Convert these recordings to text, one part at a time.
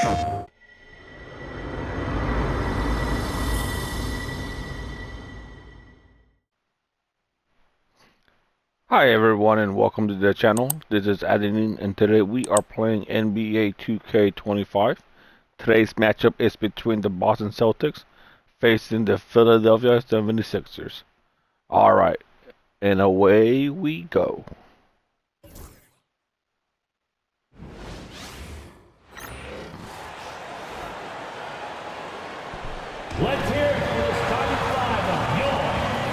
Hi everyone and welcome to the channel. This is Adeline and today we are playing NBA 2K25. Today's matchup is between the Boston Celtics facing the Philadelphia 76ers. Alright, and away we go. Let's hear it for the starting five of your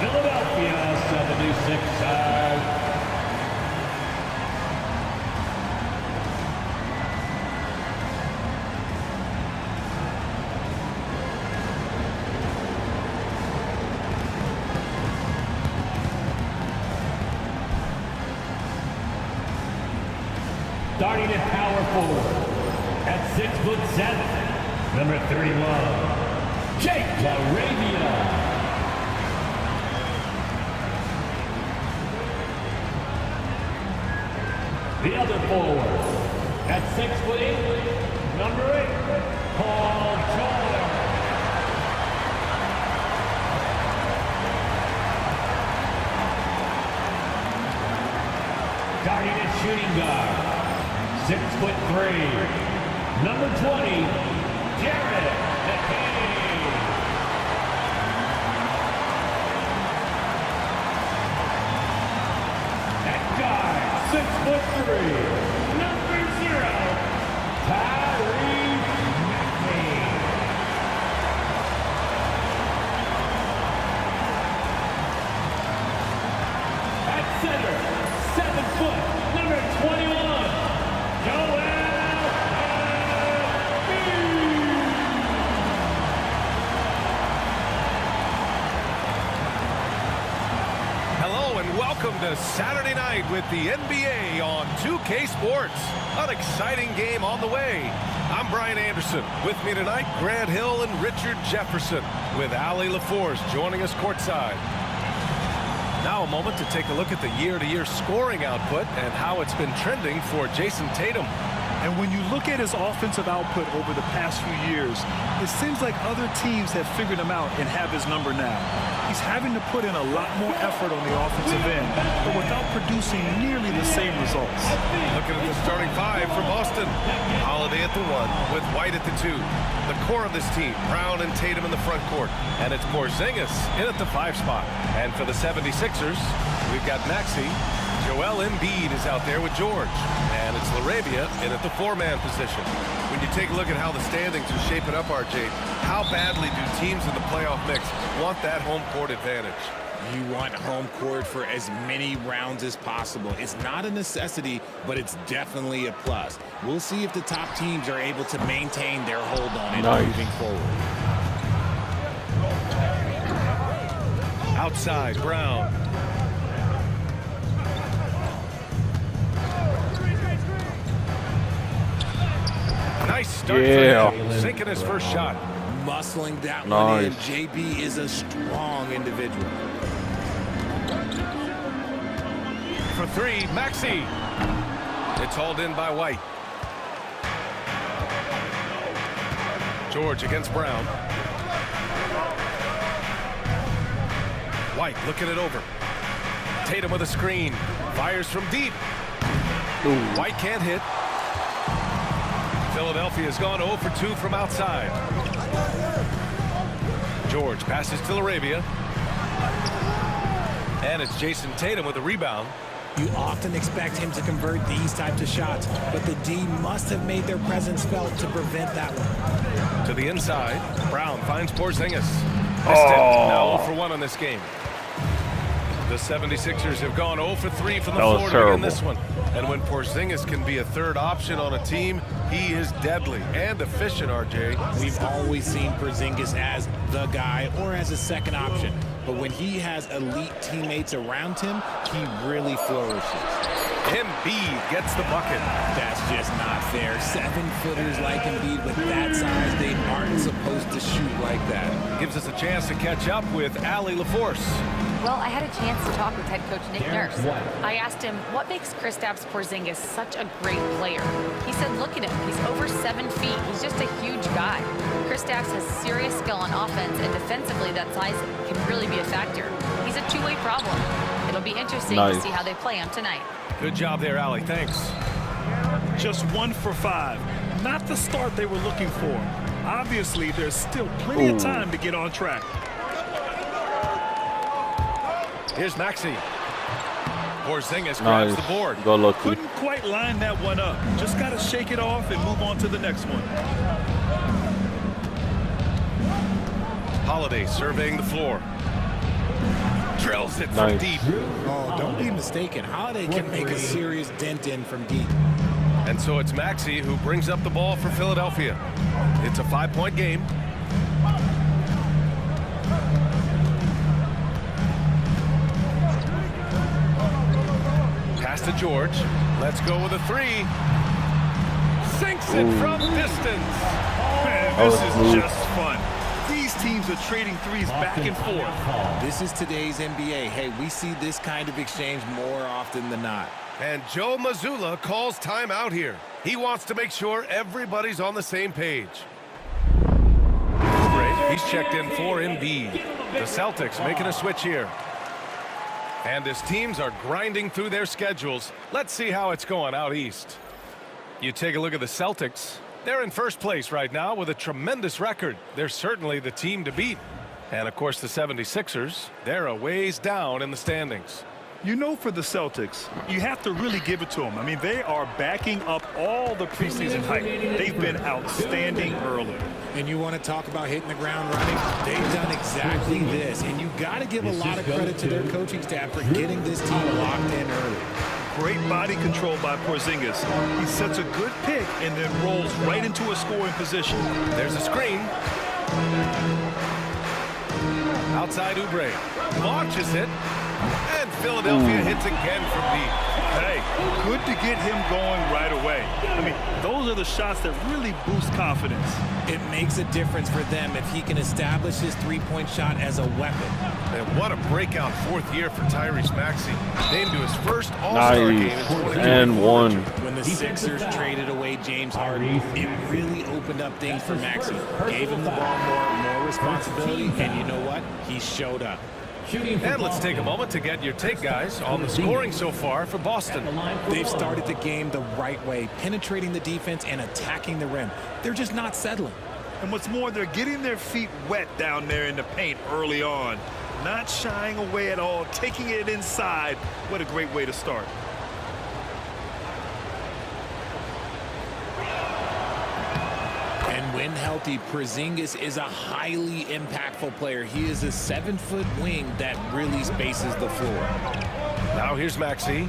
Philadelphia 76ers. Starting at power forward, at 6'7", number 31. Jake LaRavia. The other forward, at 6'8", number 8, Paul George. Starting at shooting guard, 6'3", number 20, Jared McKay. Guy, 6'3", number 0, Tyree Maxey. At center, 7 foot, number 21, Joel Embiid. Hello and welcome to Saturday night with the NBA on 2K Sports. An exciting game on the way. I'm Brian Anderson. With me tonight, Grant Hill and Richard Jefferson, with Ali LaForce joining us courtside. Now a moment to take a look at the year-to-year scoring output and how it's been trending for Jason Tatum. And when you look at his offensive output over the past few years, it seems like other teams have figured him out and have his number now. He's having to put in a lot more effort on the offensive end, but without producing nearly the same results. Looking at the starting five for Boston. Holiday at the 1 with White at the 2. The core of this team, Brown and Tatum in the front court. And it's Porzingis in at the 5 spot. And for the 76ers, we've got Maxey. Joel Embiid is out there with George. And it's LaRavia in at the 4-man position. When you take a look at how the standings are shaping up, RJ, how badly do teams in the playoff mix want that home court advantage? You want home court for as many rounds as possible. It's not a necessity, but it's definitely a plus. We'll see if the top teams are able to maintain their hold on it moving forward. Outside, Brown. Nice start for him, sinking his first shot. Muscling that one in. JB is a strong individual. For 3, Maxey. It's hauled in by White. George against Brown. White looking it over. Tatum with a screen. Fires from deep. White can't hit. Philadelphia has gone 0 for 2 from outside. George passes to LaRavia. And it's Jason Tatum with a rebound. You often expect him to convert these types of shots, but the D must have made their presence felt to prevent that one. To the inside, Brown finds Porzingis. Now 0 for 1 on this game. The 76ers have gone 0 for 3 from the floor to begin this one. And when Porzingis can be a third option on a team, he is deadly and efficient, RJ. We've always seen Porzingis as the guy or as a second option. But when he has elite teammates around him, he really flourishes. Embiid gets the bucket. That's just not fair. 7-footers like Embiid with that size, they aren't supposed to shoot like that. Gives us a chance to catch up with Ali LaForce. Well, I had a chance to talk with head coach Nick Nurse. I asked him, what makes Kristaps Porzingis such a great player? He said, look at him. He's over 7 feet. He's just a huge guy. Kristaps has serious skill on offense, and defensively, that size can really be a factor. He's a two-way problem. It'll be interesting to see how they play him tonight. Good job there, Allie. Thanks. Just 1 for 5. Not the start they were looking for. Obviously, there's still plenty of time to get on track. Here's Maxey. Porzingis grabs the board. Go look. Couldn't quite line that one up. Just got to shake it off and move on to the next one. Holiday surveying the floor. Drills it from deep. Oh, don't be mistaken. Holiday can make a serious dent in from deep. And so it's Maxey who brings up the ball for Philadelphia. It's a 5-point game. Pass to George. Let's go with a 3. Sinks it from distance. Man, this is just fun. These teams are trading threes back and forth. This is today's NBA. Hey, we see this kind of exchange more often than not. And Joe Mazzulla calls timeout here. He wants to make sure everybody's on the same page. He's checked in for Embiid. The Celtics making a switch here. And as teams are grinding through their schedules, let's see how it's going out east. You take a look at the Celtics. They're in first place right now with a tremendous record. They're certainly the team to beat. And of course the 76ers, they're a ways down in the standings. You know, for the Celtics, you have to really give it to them. I mean, they are backing up all the preseason hype. They've been outstanding early. And you want to talk about hitting the ground running? They've done exactly this. And you've got to give a lot of credit to their coaching staff for getting this team locked in early. Great body control by Porzingis. He sets a good pick and then rolls right into a scoring position. There's a screen. Outside Oubre. Launches it. And Philadelphia hits again from deep. Hey, good to get him going right away. I mean, those are the shots that really boost confidence. It makes a difference for them if he can establish his three-point shot as a weapon. And what a breakout 4th year for Tyrese Maxey. Named to his first All-Star game in 2020. And one. When the Sixers traded away James Harden, it really opened up things for Maxey. Gave him the ball more responsibility, and you know what? He showed up. And let's take a moment to get your take, guys, on the scoring so far for Boston. They've started the game the right way, penetrating the defense and attacking the rim. They're just not settling. And what's more, they're getting their feet wet down there in the paint early on. Not shying away at all, taking it inside. What a great way to start. And when healthy, Porzingis is a highly impactful player. He is a 7-foot wing that really spaces the floor. Now here's Maxey.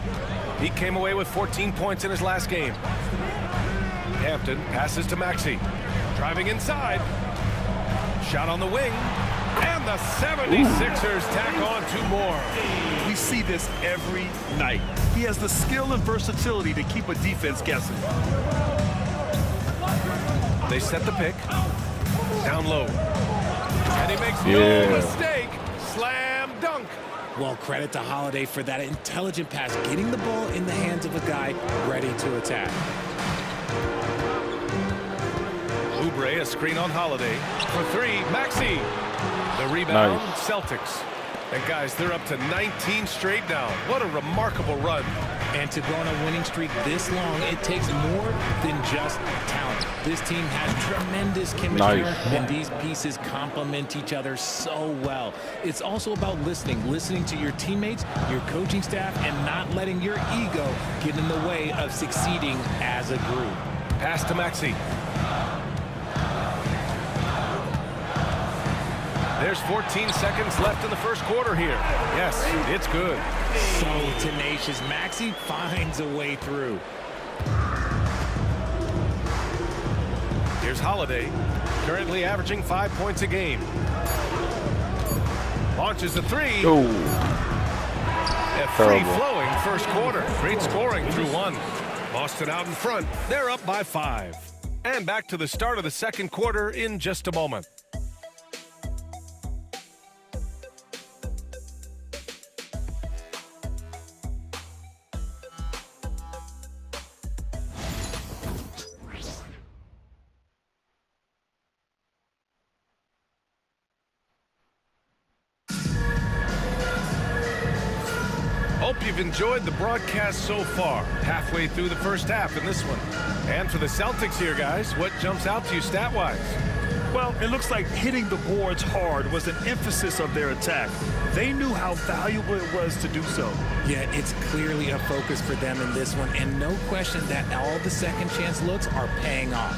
He came away with 14 points in his last game. Hampton passes to Maxey. Driving inside. Shot on the wing. And the 76ers tack on 2 more. We see this every night. He has the skill and versatility to keep a defense guessing. They set the pick. Down low. And he makes no mistake. Slam dunk. Well, credit to Holiday for that intelligent pass, getting the ball in the hands of a guy ready to attack. Oubre, a screen on Holiday. For 3, Maxey. The rebound, Celtics. And guys, they're up to 19 straight now. What a remarkable run. And to go on a winning streak this long, it takes more than just talent. This team has tremendous chemistry, and these pieces complement each other so well. It's also about listening to your teammates, your coaching staff, and not letting your ego get in the way of succeeding as a group. Pass to Maxey. There's 14 seconds left in the first quarter here. Yes, it's good. So tenacious. Maxey finds a way through. Here's Holiday, currently averaging 5 points a game. Launches a 3. A free-flowing first quarter. Great scoring through 1. Boston out in front. They're up by 5. And back to the start of the second quarter in just a moment. you've enjoyed the broadcast so far. Halfway through the first half in this one. And for the Celtics here, guys, what jumps out to you stat-wise? Well, it looks like hitting the boards hard was an emphasis of their attack. They knew how valuable it was to do so. Yeah, it's clearly a focus for them in this one, and no question that all the second chance looks are paying off.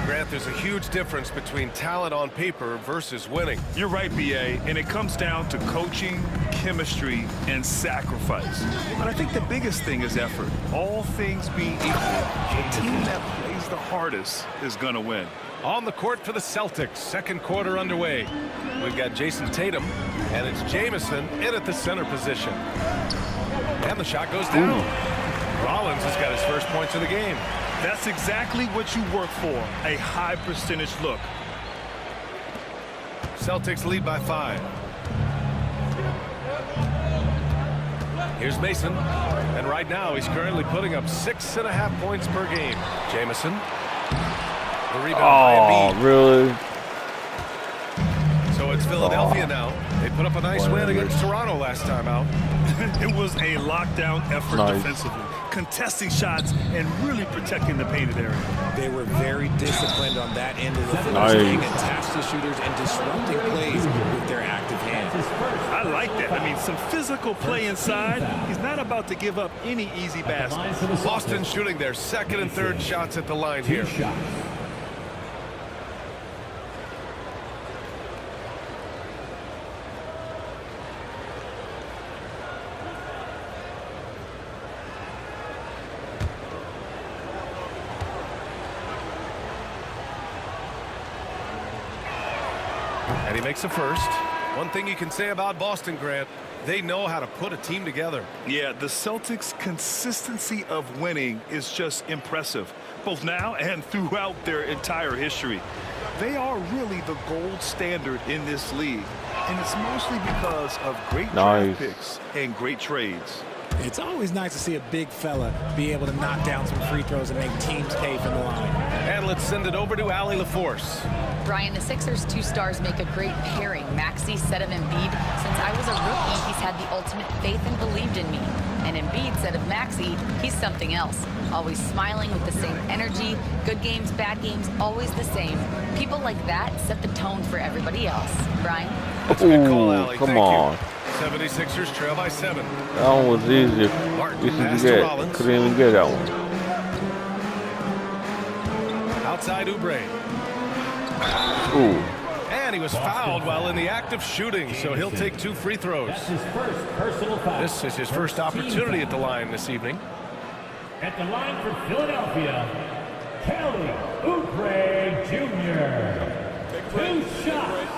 Grant, there's a huge difference between talent on paper versus winning. You're right, B.A., and it comes down to coaching, chemistry, and sacrifice. But I think the biggest thing is effort. All things being equal, the team that plays the hardest is going to win. On the court for the Celtics, second quarter underway. We've got Jason Tatum, and it's Jamison in at the center position. And the shot goes down. Rollins has got his first points of the game. That's exactly what you work for, a high percentage look. Celtics lead by 5. Here's Mason, and right now he's currently putting up 6.5 points per game. Jamison. The rebound by Embiid. Really? So it's Philadelphia now. They put up a nice win against Toronto last time out. It was a lockdown effort defensively, contesting shots and really protecting the painted area. They were very disciplined on that end of the floor, staying attached to shooters and disrupting plays with their active hands. I like that. I mean, some physical play inside. He's not about to give up any easy baskets. Boston shooting their second and third shots at the line here. And he makes a first. One thing you can say about Boston, Grant, they know how to put a team together. Yeah, the Celtics' consistency of winning is just impressive, both now and throughout their entire history. They are really the gold standard in this league, and it's mostly because of great draft picks and great trades. It's always nice to see a big fella be able to knock down some free throws and make teams pay from the line. And let's send it over to Allie LaForce. Brian, the Sixers' two stars make a great pairing. Maxey said of Embiid, since I was a rookie, he's had the ultimate faith and believed in me. And Embiid said of Maxey, he's something else. Always smiling with the same energy. Good games, bad games, always the same. People like that set the tone for everybody else. Brian? That's a good call, Allie. Come on. 76ers trail by 7. That one was easy. Pass to Rollins. Couldn't even get that one. Outside Oubre. Ooh. And he was fouled while in the act of shooting, so he'll take 2 free throws. That's his first personal foul. This is his first opportunity at the line this evening. At the line for Philadelphia, Kelly Oubre Jr. 2 shots.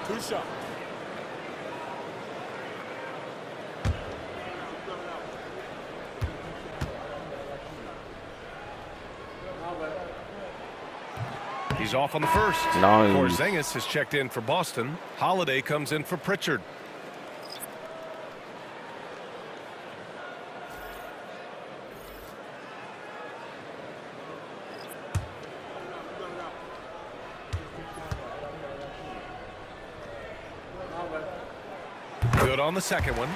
2 shots. He's off on the first. Nice. Porzingis has checked in for Boston. Holiday comes in for Pritchard. Good on the second one.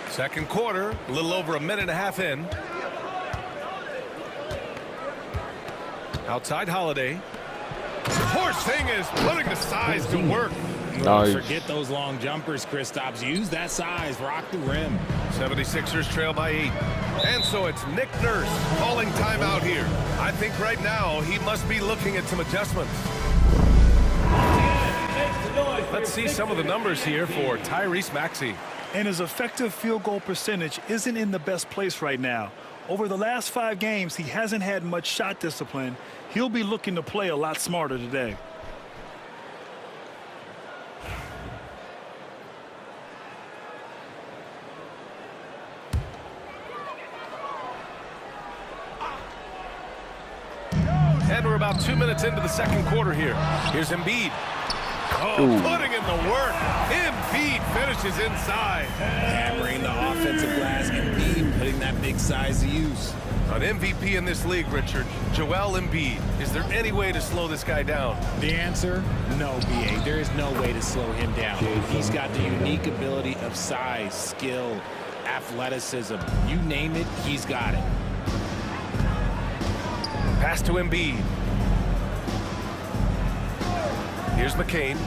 Second quarter, a little over a minute and a half in. Outside Holiday. Porzingis putting the size to work. Nice. Forget those long jumpers, Kristaps. Use that size. Rock the rim. 76ers trail by 8. And so it's Nick Nurse calling timeout here. I think right now he must be looking at some adjustments. Let's see some of the numbers here for Tyrese Maxey. And his effective field goal percentage isn't in the best place right now. Over the last 5 games, he hasn't had much shot discipline. He'll be looking to play a lot smarter today. And we're about 2 minutes into the second quarter here. Here's Embiid. Oh, putting in the work. Embiid finishes inside. Hammering the offensive glass. Embiid putting that big size to use. An MVP in this league, Richard, Joel Embiid. Is there any way to slow this guy down? The answer, no, BA. There is no way to slow him down. He's got the unique ability of size, skill, athleticism. You name it, he's got it. Pass to Embiid. Here's McCain.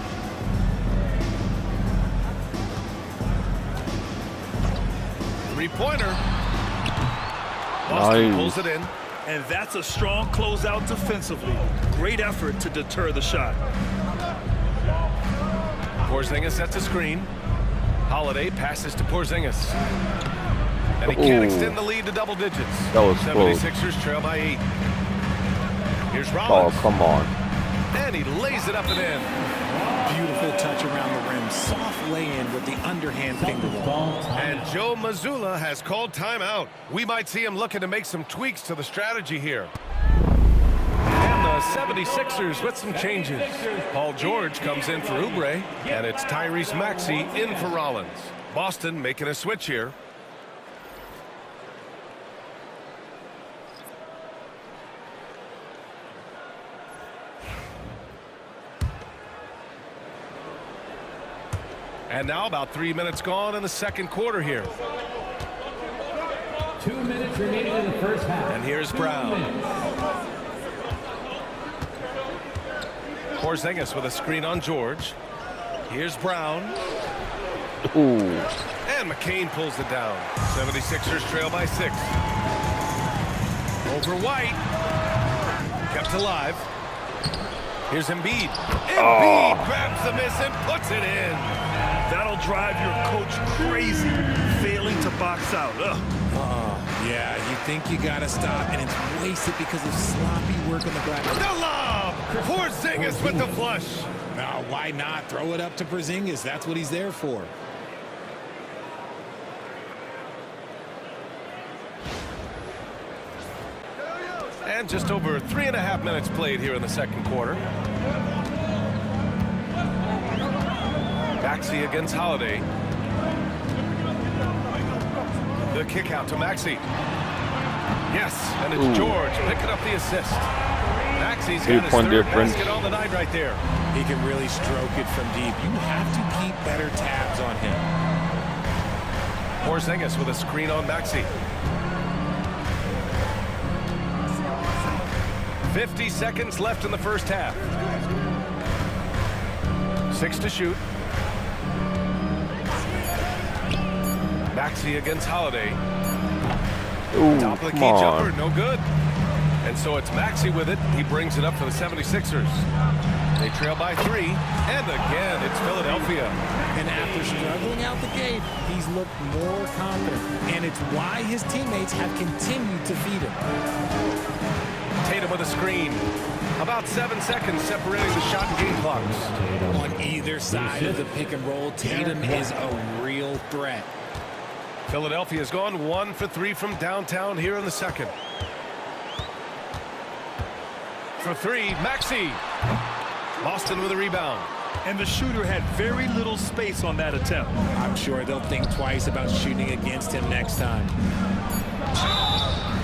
Three-pointer. Boston pulls it in. And that's a strong closeout defensively. Great effort to deter the shot. Porzingis sets a screen. Holiday passes to Porzingis. And he can't extend the lead to double digits. That was close. 76ers trail by 8. Here's Rollins. Oh, come on. And he lays it up and in. Beautiful touch around the rim. Soft lay-in with the underhand finger roll. And Joe Mazzulla has called timeout. We might see him looking to make some tweaks to the strategy here. And the 76ers with some changes. Paul George comes in for Oubre, and it's Tyrese Maxey in for Rollins. Boston making a switch here. And now about 3 minutes gone in the second quarter here. 2 minutes remaining in the first half. And here's Brown. Porzingis with a screen on George. Here's Brown. Ooh. And McCain pulls it down. 76ers trail by 6. Over White. Kept alive. Here's Embiid. Embiid grabs the miss and puts it in. That'll drive your coach crazy, failing to box out. Yeah, you think you gotta stop, and it's wasted because of sloppy work on the glass. The lob! Porzingis with the flush. Now, why not throw it up to Porzingis? That's what he's there for. And just over 3.5 minutes played here in the second quarter. Maxey against Holiday. The kick out to Maxey. Yes, and it's George picking up the assist. Maxey's got his third basket on the night right there. He can really stroke it from deep. You have to keep better tabs on him. Porzingis with a screen on Maxey. 50 seconds left in the first half. 6 to shoot. Maxey against Holiday. Ooh, Top of the key jumper, no good. And so it's Maxey with it. He brings it up for the 76ers. They trail by 3. And again, it's Philadelphia. And after struggling out the gate, he's looked more confident. And it's why his teammates have continued to feed him. Tatum with a screen. About 7 seconds separating the shot and game clocks. On either side of the pick and roll, Tatum is a real threat. Philadelphia's gone 1 for 3 from downtown here in the second. For 3, Maxey. Boston with a rebound. And the shooter had very little space on that attempt. I'm sure they'll think twice about shooting against him next time.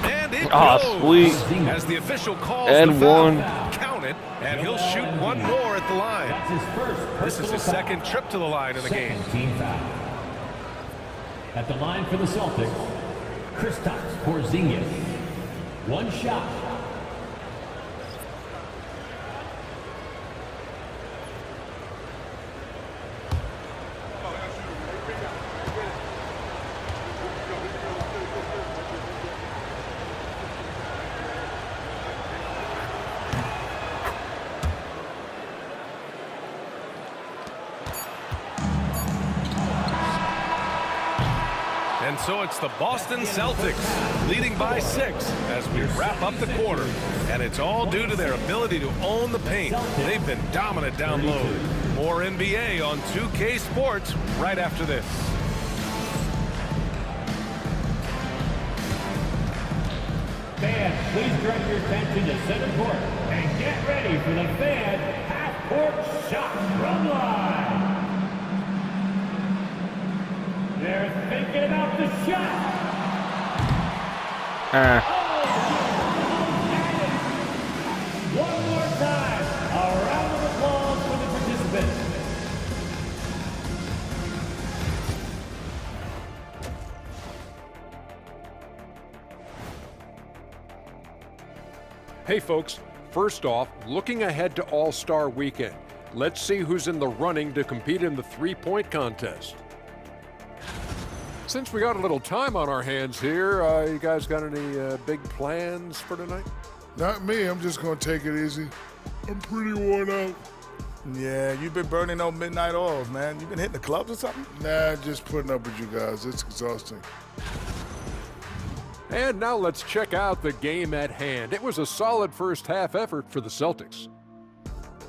And it goes. Sweet. As the official calls And the foul. one. Count it, and he'll shoot one more at the line. This is his second trip to the line in the game. Team foul. At the line for the Celtics, Kristaps Porzingis. One shot. And so it's the Boston Celtics leading by 6 as we wrap up the quarter. And it's all due to their ability to own the paint. They've been dominant down low. More NBA on 2K Sports right after this. Fans, please direct your attention to center court and get ready for the fan half-court shot from line. They're thinking about the shot. Oh, Hey folks, first off, looking ahead to All-Star Weekend, let's see who's in the running to compete in the three-point contest. Since we got a little time on our hands here, you guys got any big plans for tonight? Not me, I'm just gonna take it easy. I'm pretty worn out. Yeah, you've been burning those midnight oils, man. You been hitting the clubs or something? Nah, just putting up with you guys. It's exhausting. And now let's check out the game at hand. It was a solid first half effort for the Celtics.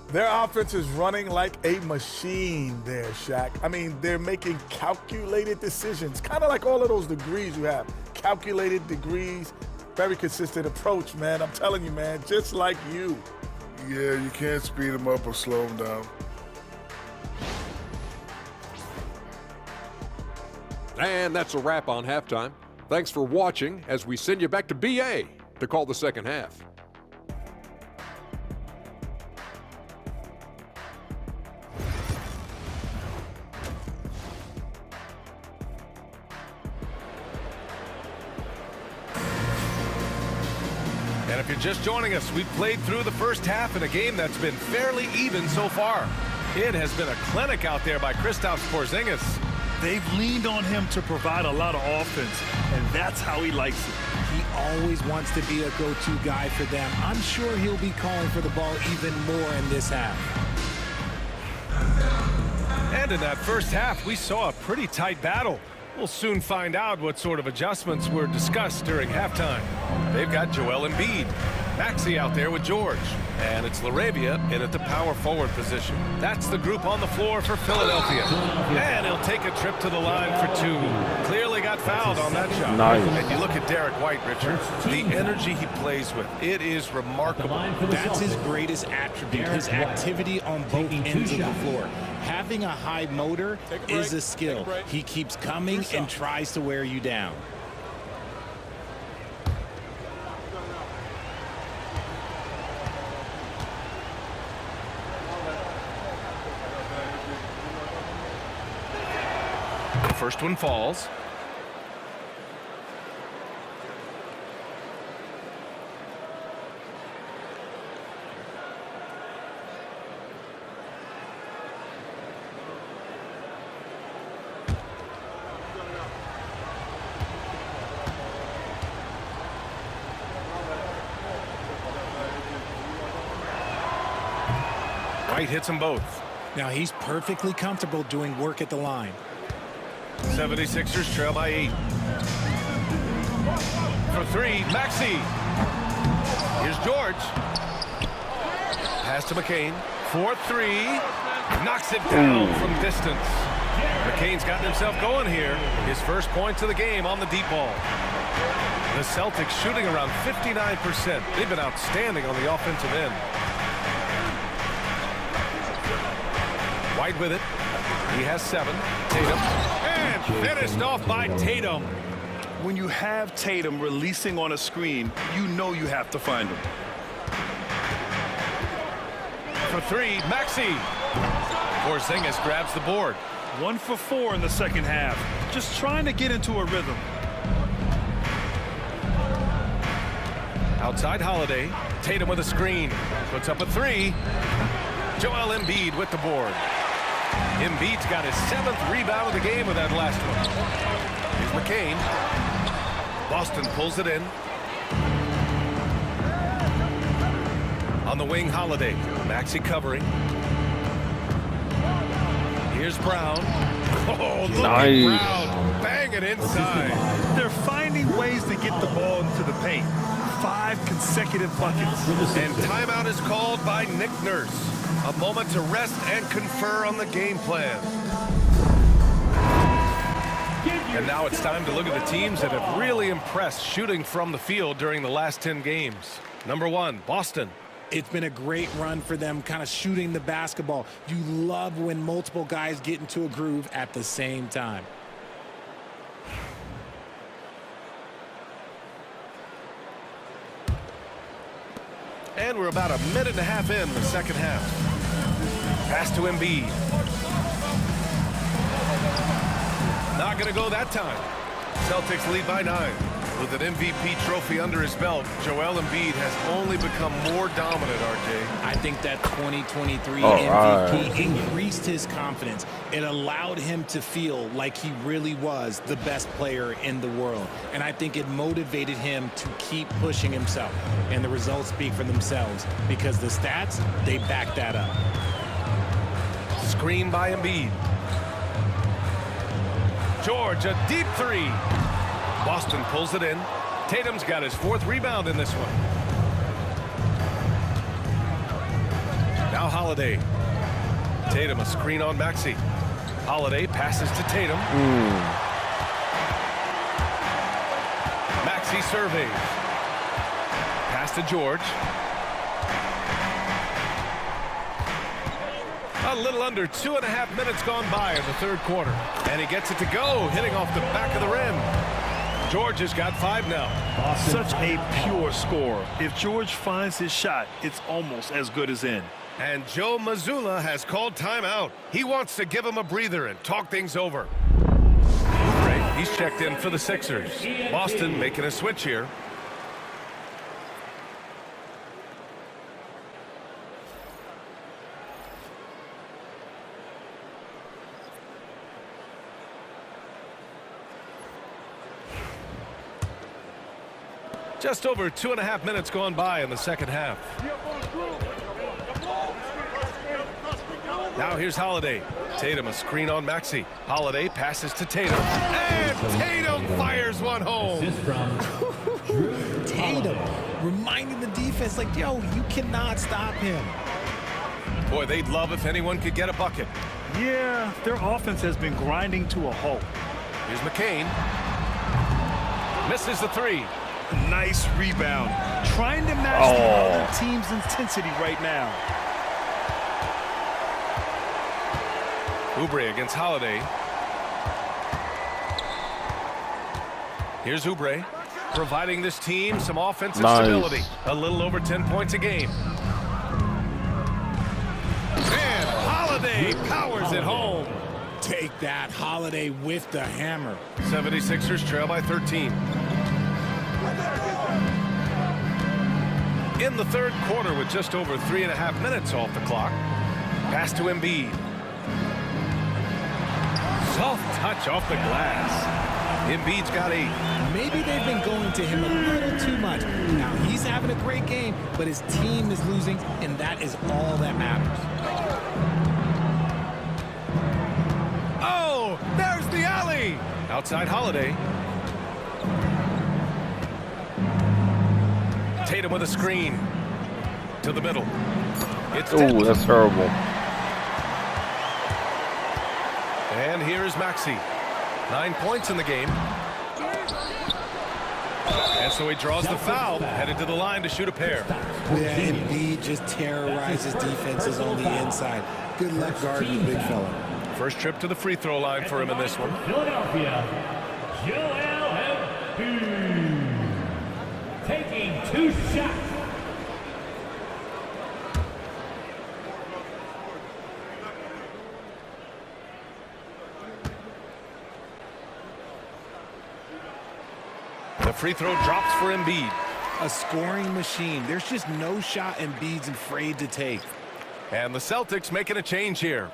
Their offense is running like a machine there, Shaq. I mean, they're making calculated decisions, kind of like all of those degrees you have. Calculated degrees, very consistent approach, man. I'm telling you, man, just like you. Yeah, you can't speed them up or slow them down. And that's a wrap on halftime. Thanks for watching as we send you back to BA to call the second half. And if you're just joining us, we've played through the first half in a game that's been fairly even so far. It has been a clinic out there by Kristaps Porzingis. They've leaned on him to provide a lot of offense, and that's how he likes it. He always wants to be a go-to guy for them. I'm sure he'll be calling for the ball even more in this half. And in that first half, we saw a pretty tight battle. We'll soon find out what sort of adjustments were discussed during halftime. They've got Joel Embiid, Maxey out there with George, and it's LaRavia in at the power forward position. That's the group on the floor for Philadelphia. And he'll take a trip to the line for two. Clearly got fouled on that shot. Nice. And you look at Derek White, Richard, the energy he plays with, it is remarkable. That's his greatest attribute, his activity on both ends of the floor. Having a high motor is a skill. He keeps coming and tries to wear you down. First one falls. White hits them both. Now he's perfectly comfortable doing work at the line. 76ers trail by 8. For three, Maxey. Here's George. Pass to McCain. 4-3. Knocks it down from distance. McCain's gotten himself going here. His first points of the game on the deep ball. The Celtics shooting around 59%. They've been outstanding on the offensive end. White with it. He has 7. Tatum. And finished off by Tatum. When you have Tatum releasing on a screen, you know you have to find him. For three, Maxey. Porzingis grabs the board. 1 for 4 in the second half. Just trying to get into a rhythm. Outside Holiday. Tatum with a screen. Puts up a 3. Joel Embiid with the board. Embiid's got his 7th rebound of the game with that last one. Here's McCain. Boston pulls it in. On the wing, Holiday. Maxey covering. Here's Brown. Oh, look Nice. at Brown. Bang it inside. They're finding ways to get the ball into the paint. 5 consecutive buckets. And timeout is called by Nick Nurse. A moment to rest and confer on the game plan. And now it's time to look at the teams that have really impressed shooting from the field during the last 10 games. Number 1, Boston. It's been a great run for them, kind of shooting the basketball. You love when multiple guys get into a groove at the same time. And we're about a minute and a half in the second half. Pass to Embiid. Not going to go that time. Celtics lead by 9. With an MVP trophy under his belt, Joel Embiid has only become more dominant, RJ. I think that 2023 MVP increased his confidence. It allowed him to feel like he really was the best player in the world. And I think it motivated him to keep pushing himself. And the results speak for themselves because the stats, they back that up. Screen by Embiid. George, a deep three. Boston pulls it in. Tatum's got his 4th rebound in this one. Now Holiday. Tatum a screen on Maxey. Holiday passes to Tatum. Maxey surveys. Pass to George. A little under 2.5 minutes gone by in the 3rd quarter. And he gets it to go, hitting off the back of the rim. George has got 5 now. Such a pure scorer. If George finds his shot, it's almost as good as in. And Joe Mazzulla has called timeout. He wants to give him a breather and talk things over. Oubre, he's checked in for the Sixers. Boston making a switch here. Just over 2.5 minutes gone by in the 2nd half. Now here's Holiday. Tatum a screen on Maxey. Holiday passes to Tatum. And Tatum fires one home. Tatum reminding the defense like, yo, you cannot stop him. Boy, they'd love if anyone could get a bucket. Yeah, their offense has been grinding to a halt. Here's McCain. Misses the 3. Nice rebound. Trying to match the other team's intensity right now. Oubre against Holiday. Here's Oubre, providing this team some offensive stability. A little over 10 points a game. And Holiday powers it home. Take that, Holiday with the hammer. 76ers trail by 13. In the 3rd quarter with just over 3.5 minutes off the clock. Pass to Embiid. Soft touch off the glass. Embiid's got 8. Maybe they've been going to him a little too much. Now he's having a great game, but his team is losing, and that is all that matters. Oh, there's the alley. Outside Holiday. Tatum with a screen to the middle. It's that's terrible. And here is Maxey. 9 points in the game. And so he draws the foul, headed to the line to shoot a pair. Yeah, Embiid just terrorizes defenses on the inside. Good luck guarding the big fella. First trip to the free throw line for him in this one. Philadelphia, Joel Embiid. Taking 2 shots. The free throw drops for Embiid. A scoring machine. There's just no shot Embiid's afraid to take. And the Celtics making a change here.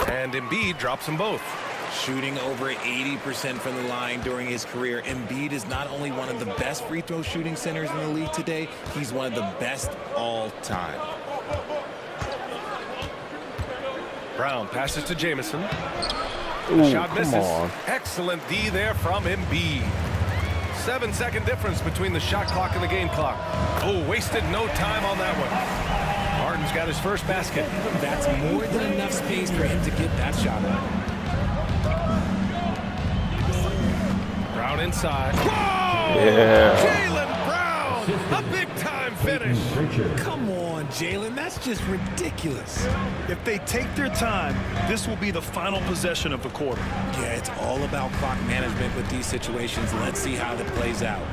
And Embiid drops them both. Shooting over 80% from the line during his career, Embiid is not only one of the best free throw shooting centers in the league today, he's one of the best all time. Brown passes to Jamison. Ooh, Shot misses. come on. Excellent D there from Embiid. 7-second difference between the shot clock and the game clock. Oh, wasted no time on that one. Harden's got his first basket. That's more than enough space for him to get that shot up. Brown inside. Whoa! Yeah. Jaylen Brown, a big-time finish. Come on, Jaylen, that's just ridiculous. If they take their time, this will be the final possession of the quarter. Yeah, it's all about clock management with these situations. Let's see how that plays out.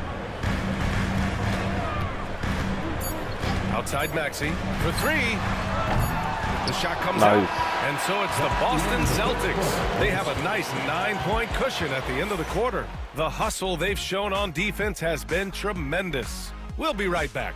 Outside Maxey for three. The shot comes Nice. out. And so it's the Boston Celtics. They have a nice 9-point cushion at the end of the quarter. The hustle they've shown on defense has been tremendous. We'll be right back.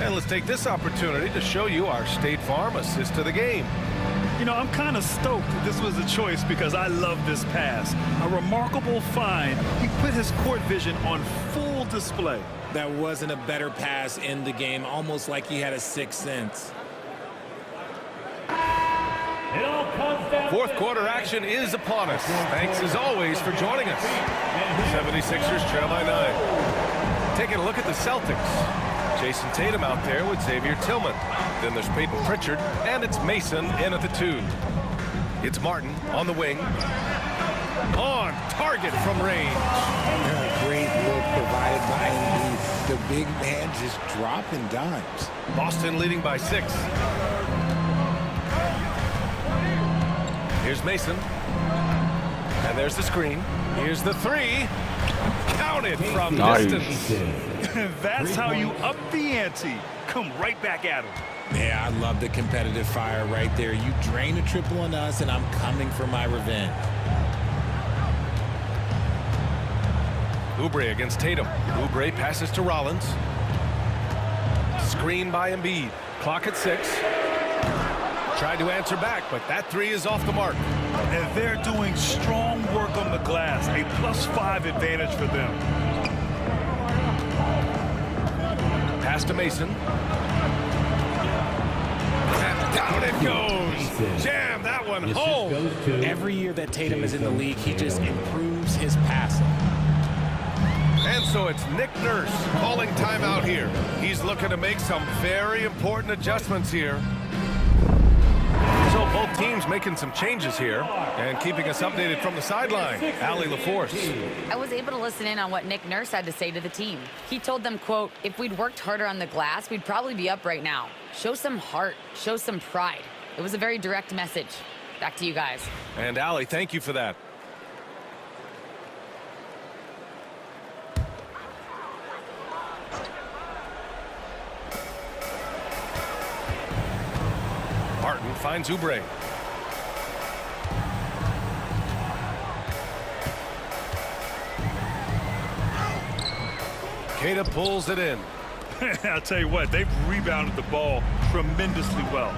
And let's take this opportunity to show you our State Farm assist to the game. You know, I'm kind of stoked that this was a choice because I love this pass. A remarkable find. He put his court vision on full display. That wasn't a better pass in the game, almost like he had a sixth sense. Fourth quarter action is upon us. Thanks as always for joining us. 76ers trail by 9. Taking a look at the Celtics. Jason Tatum out there with Xavier Tillman. Then there's Peyton Pritchard, and it's Mason in at the 2. It's Martin on the wing. On target from range. Great look provided by Embiid. The big man just dropping dimes. Boston leading by 6. Here's Mason. And there's the screen. Here's the 3. Counted from distance. That's how you up the ante. Come right back at him. Yeah, I love the competitive fire right there. You drain a triple on us, and I'm coming for my revenge. Oubre against Tatum. Oubre passes to Rollins. Screen by Embiid. Clock at 6. Tried to answer back, but that 3 is off the mark. And they're doing strong work on the glass. A +5 advantage for them. Pass to Mason. And down it goes. Jam that one home. Every year that Tatum is in the league, he just improves his passing. And so it's Nick Nurse calling timeout here. He's looking to make some very important adjustments here. So both teams making some changes here and keeping us updated from the sideline. Allie LaForce. I was able to listen in on what Nick Nurse had to say to the team. He told them, quote, if we'd worked harder on the glass, we'd probably be up right now. Show some heart, show some pride. It was a very direct message. Back to you guys. And Allie, thank you for that. Martin finds Oubre. Queta pulls it in. I'll tell you what, they've rebounded the ball tremendously well.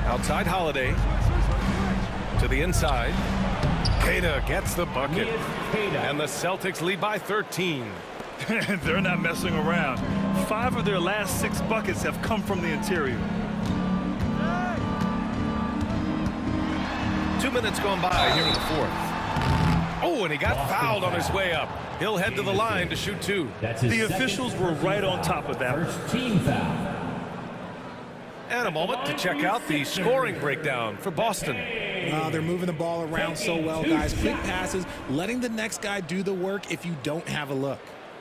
Outside Holiday. To the inside. Queta gets the bucket. And the Celtics lead by 13. They're not messing around. 5 of their last 6 buckets have come from the interior. 2 minutes gone by here in the 4th. Oh, and he got fouled on his way up. He'll head to the line to shoot 2. The officials were right on top of that. First team foul. And a moment to check out the scoring breakdown for Boston. They're moving the ball around so well, guys. Quick passes, letting the next guy do the work if you don't have a look.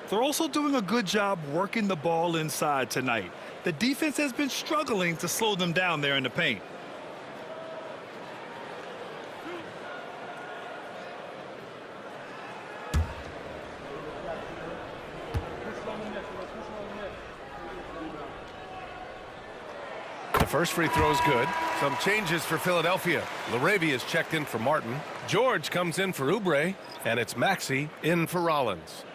They're also doing a good job working the ball inside tonight. The defense has been struggling to slow them down there in the paint. The first free throw is good. Some changes for Philadelphia. Laravia is checked in for Martin. George comes in for Oubre. And it's Maxey in for Rollins.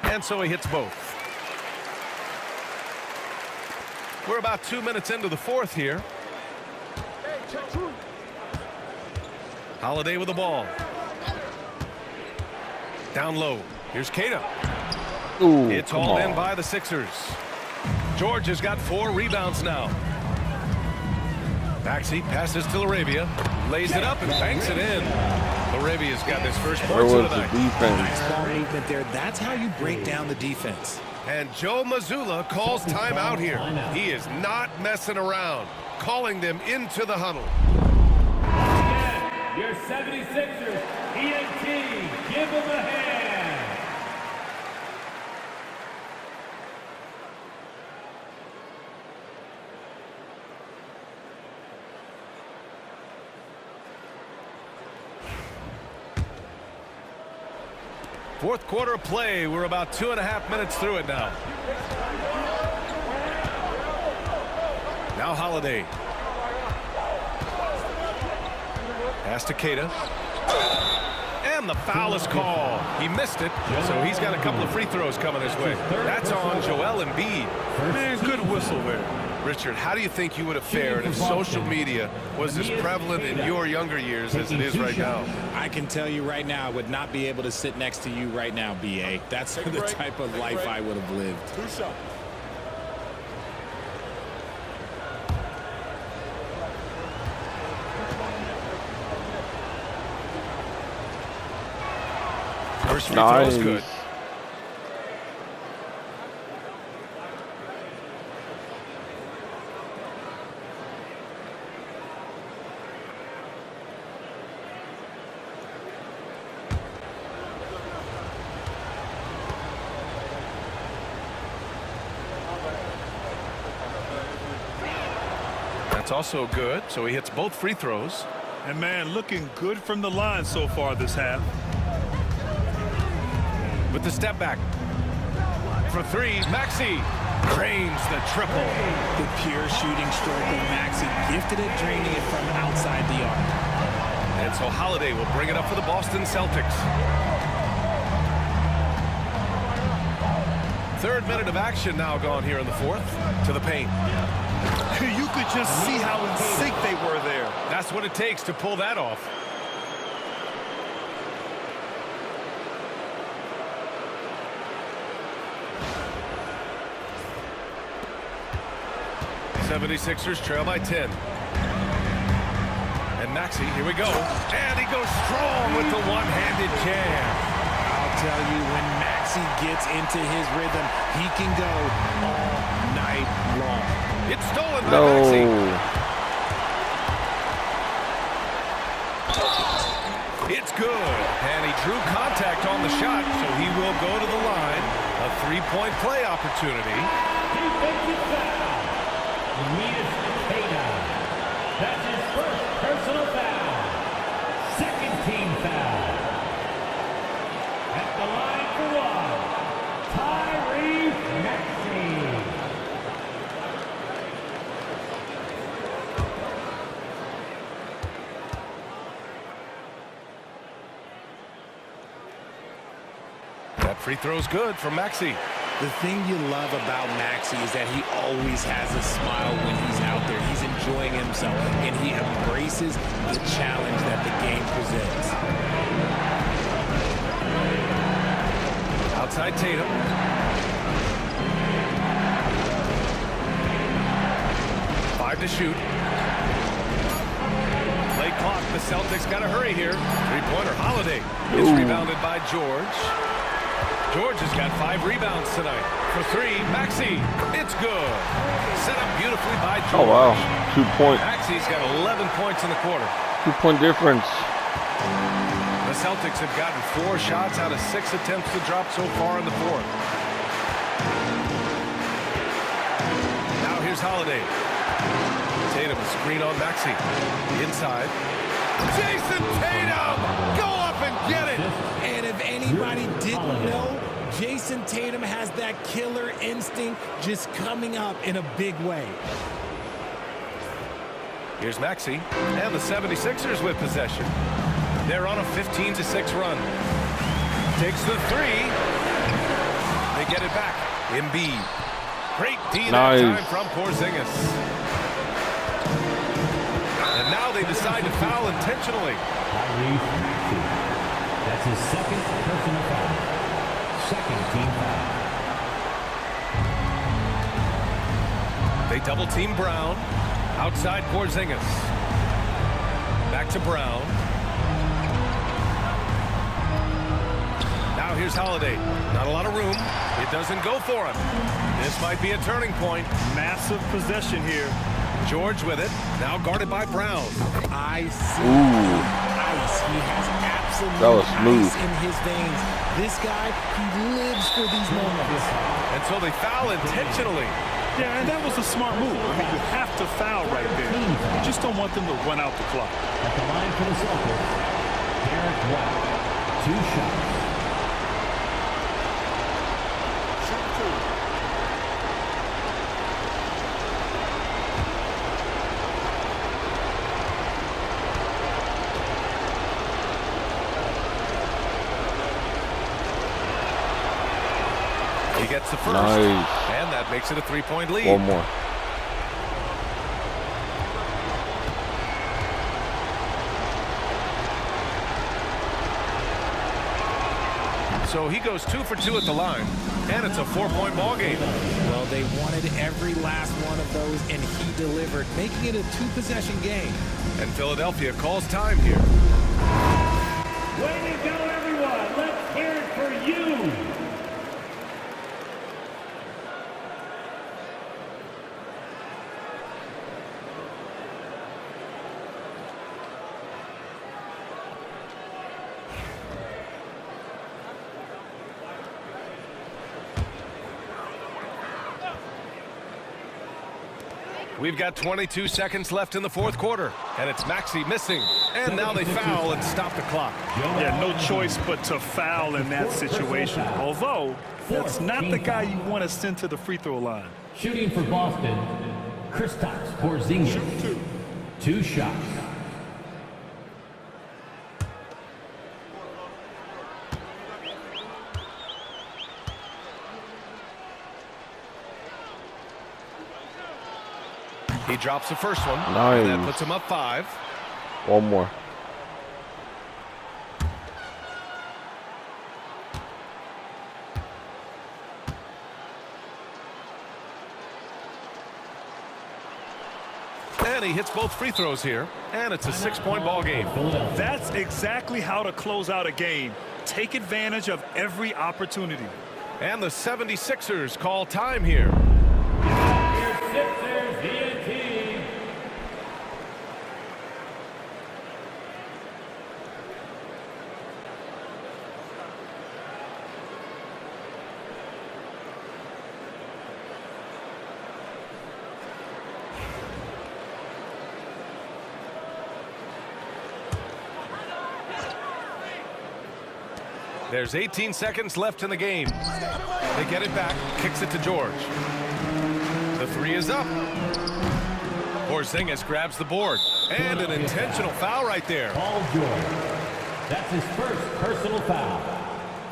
And so he hits both. We're about 2 minutes into the 4th here. Holiday with the ball. Down low. Here's Queta. Ooh, It's hauled in by the Sixers. George has got 4 rebounds now. Maxey passes to Laravia, lays it up and banks it in. Laravia's got his first Where points of was the the night. defense? Nice ball movement there. That's how you break down the defense. And Joe Mazzulla calls timeout here. He is not messing around, calling them into the huddle. Again, your 76ers, ENT, give them a hand. Fourth quarter of play. We're about 2.5 minutes through it now. Now Holiday. Pass to Keita. And the foul is called. He missed it, so he's got a couple of free throws coming his way. That's on Joel Embiid. Man, good whistle there. Richard, how do you think you would have fared if social media was as prevalent in your younger years as it is right now? I can tell you right now, I would not be able to sit next to you right now, BA. That's the type of life I would have lived. First free throw is good. That's also good, so he hits both free throws. And man, looking good from the line so far this half. With the step back. For three, Maxey drains the triple. The pure shooting stroke of Maxey, gifted at draining it from outside the arc. And so Holiday will bring it up for the Boston Celtics. Third minute of action now gone here in the fourth. To the paint. You could just see how in sync they were there. That's what it takes to pull that off. The 76ers trail by 10. And Maxey, here we go. And he goes strong with the one-handed jam. I'll tell you, when Maxey gets into his rhythm, he can go all night long. It's stolen by Maxey. It's good. And he drew contact on the shot, so he will go to the line. A three-point play opportunity. Defensive foul. That's his first personal foul. Second team foul. At the line for one, Tyrese Maxey. That free throw's good for Maxey. The thing you love about Maxey is that he always has a smile when he's out there. He's enjoying himself, and he embraces the challenge that the game presents. Outside Tatum. Five to shoot. Late clock. The Celtics got to hurry here. Three-pointer Holiday. It's rebounded by George. George has got 5 rebounds tonight. For three, Maxey. It's good. Set up beautifully by George. Oh, wow. 2 point. Maxey's got 11 points in the quarter. 2 point difference. The Celtics have gotten 4 shots out of 6 attempts to drop so far in the fourth. Now here's Holiday. Tatum screen on Maxey. Inside. Jason Tatum! Go up and get it! And if anybody didn't know, Jason Tatum has that killer instinct just coming up in a big way. Here's Maxey, and the 76ers with possession. They're on a 15-6 run. Takes the three. They get it back. Embiid. Great D that time from Porzingis. And now they decide to foul intentionally. That's his second personal foul. Second team foul. They double team Brown. Outside Porzingis. Back to Brown. Now here's Holiday. Not a lot of room. It doesn't go for him. This might be a turning point. Massive possession here. George with it. Now guarded by Brown. I see ice. He has absolute ice in his veins. This guy, he lives for these moments. And so they foul intentionally. Yeah, and that was a smart move. I mean, you have to foul right there. You just don't want them to run out the clock. At the line for the Celtics, Derek White. 2 shots. He gets the first, and that makes it a 3-point lead. One more. So he goes 2 for 2 at the line, and it's a 4-point ball game. Well, they wanted every last one of those, and he delivered, making it a 2-possession game. And Philadelphia calls time here. Way to go, everyone. Let's hear it for you. We've got 22 seconds left in the fourth quarter, and it's Maxey missing. And now they foul and stop the clock. Yeah, no choice but to foul in that situation. Although, that's not the guy you want to send to the free throw line. Shooting for Boston, Kristaps Porzingis. 2 shots. He drops the first one. Nice. And that puts him up 5. One more. And he hits both free throws here. And it's a 6-point ball game. That's exactly how to close out a game. Take advantage of every opportunity. And the 76ers call time here. There's 18 seconds left in the game. They get it back, kicks it to George. The 3 is up. Porzingis grabs the board. And an intentional foul right there. Paul George. That's his first personal foul.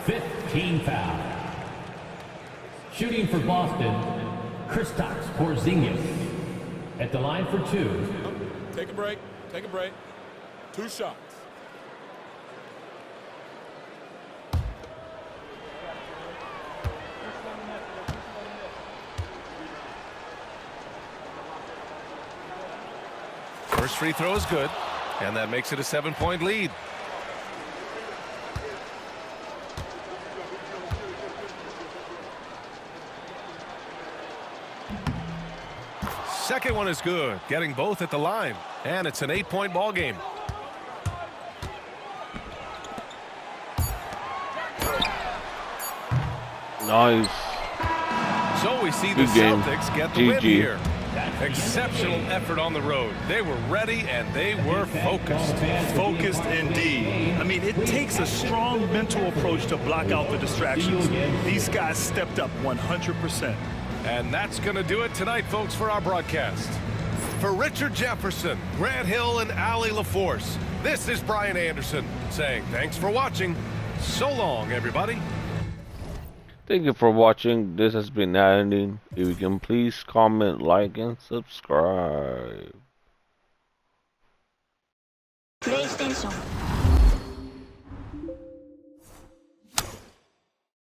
15 foul. Shooting for Boston, Kristaps Porzingis. At the line for 2. Take a break. Take a break. 2 shots. First free throw is good, and that makes it a 7-point lead. Second one is good, getting both at the line, and it's an 8-point ball game. Nice. So we see the Celtics get the win here. Exceptional effort on the road. They were ready and they were focused. Focused indeed. I mean, it takes a strong mental approach to block out the distractions. These guys stepped up 100%. And that's going to do it tonight, folks, for our broadcast. For Richard Jefferson, Grant Hill, and Allie LaForce, this is Brian Anderson saying thanks for watching. So long, everybody. Thank you for watching. This has been Editing. If you can please comment, like, and subscribe. PlayStation